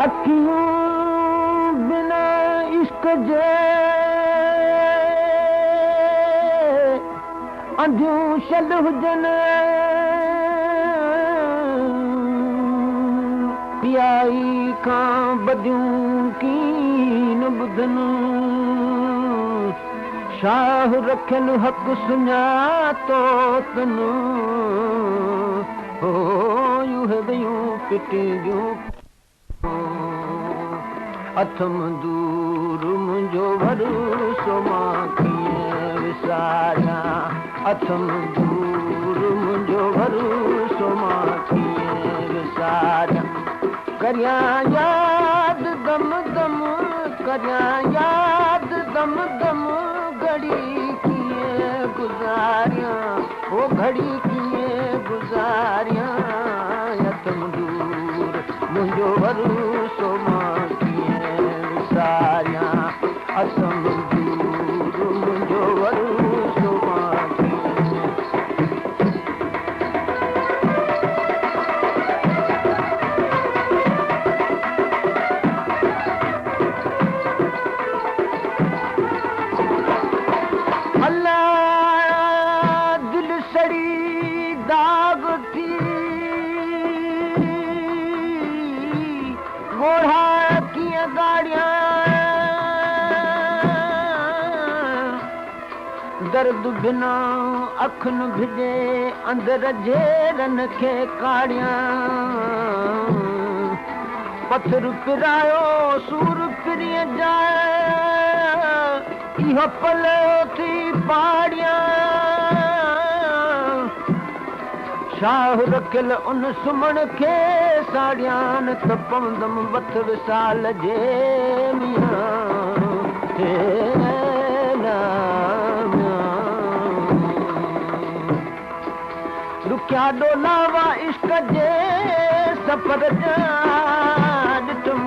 अखियूं बिना इश्क जे अंधियूं शल हुजनि पियाई खां बदियूं कीन ॿुधनि शाह रखियल हक़ सुञातो तनु हो यूं पिटियूं अथम दूर मुंहिंजो भरोसो मां कीअं विसारियां अथम दूर मुंहिंजो भरोसो मां कीअं विसारियां करियां याद दम दम करियां याद दम दम घड़ी कीअं गुज़ारियां ओ घड़ी कीअं गुज़ारियां अथम दूर मुंहिंजो भरोसो मां विसारियां अथम दूर मुंहिंजो भरोसो मां अल्लाह दिल सड़ी दाग थी गोढ़ा कीअं गाड़ियां दर्द बिना अखियुनि भिॼे अंदर जेरन खे काड़ियां पथर पिरायो सूर पिरीअ जाए इहो पल थी पाड़ियां शाह रखियल उन सुमण खे साड़ियां न त पवंदम वथ विसाल जे मियां रुकिया डोलावा इश्क जे सफ़र जा ॾिठुम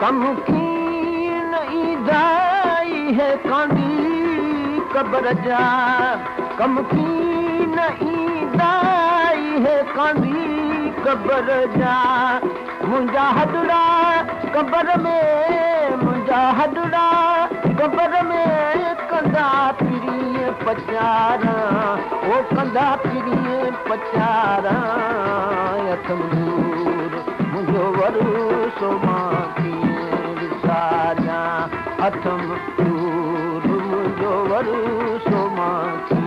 कम कीन ईंदा है कांदी कबर जा कम कीन ईंदा है कांदी कबर जा मुंहिंजा हॾड़ा कबर में मुंहिंजा हॾड़ा कबर में कंदा पिरीअ पचारा ओ कंदा पिरीअ पचारा अथम दूर मुंहिंजो भरोसो मां कीअं विसारियां अथम दूर मुंहिंजो भरोसो मां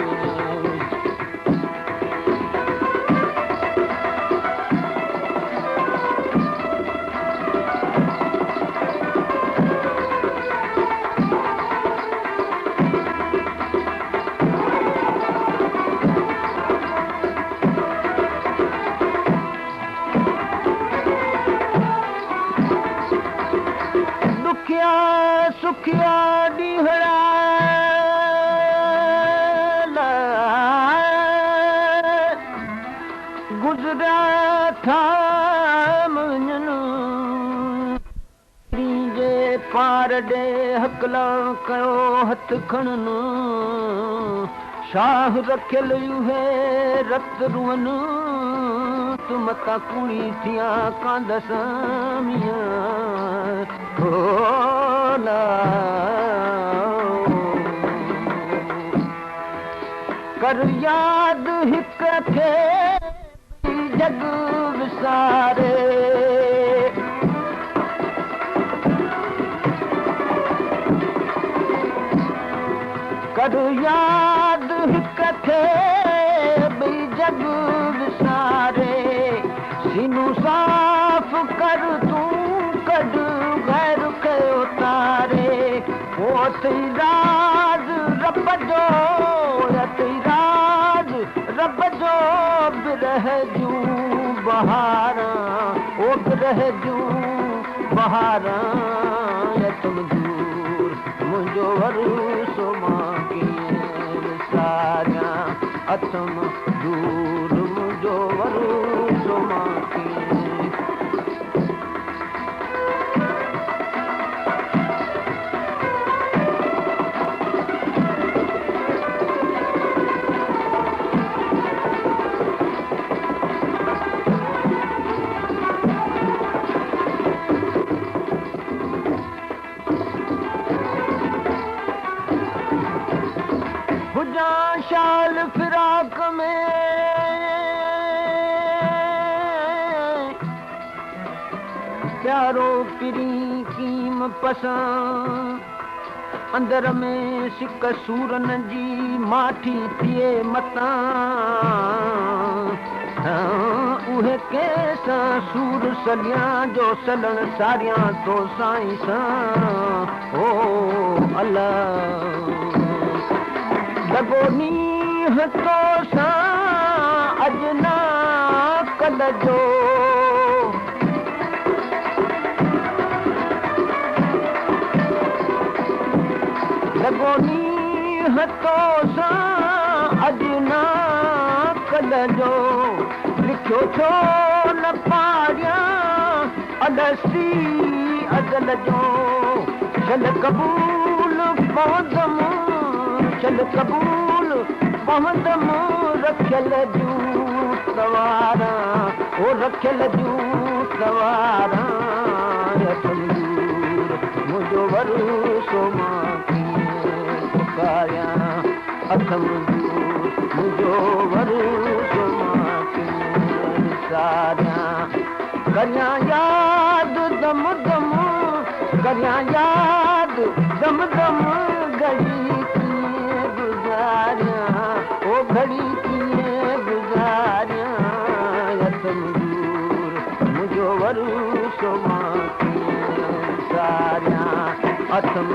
सुखिया ॾींहड़ा गुज़रिया था मुंहिंजनि जे पार ॾे हकला कयो हथ खणनि शाह रखियल उहे रत रुअनि तूं मतां कुड़ी थिया कांदस मियां कर याद हिक खे जग विसारे कर याद हिक खे जग विसारे सीनू साफ़ कर तूं कढ गैर खे उतारे वो अथई राज रब जो अथई राज रब जो बिरह जूं बहारां ओ बिरह जूं बहारां अथम दूर मुंहिंजो भरोसो मां कीअं विसारियां अथम दूर मुंहिंजो भरोसो मां कीअं फिरी कीम पसां अंदर में सिक सूरन जी माठी थिए मतां उहे कैसा सूर सलियां जो सलण सारियां तो साईं सां ओ अल्लाह लॻो नींह तो सां अजना कल जो लॻो नींह तो सां अजना कल जो लिखियो छो न पारियां अदसी अदल जो चल कबूल पवंदमि चल कबूल पवंदमि रखियल जूं सवारां ओ रखियल जूं सवारां मुंहिंजो वरसो मां कीअं पुकारियां अथम मुंहिंजो वरसो मां कीअं विसारियां करियां यादि दम दम करियां यादि दम दम घड़ी कीअं गुज़ारियां ओ घड़ी कीअं गुज़ारियां अथम मुंहिंजो वरसो मां कीअं विसारियां अथम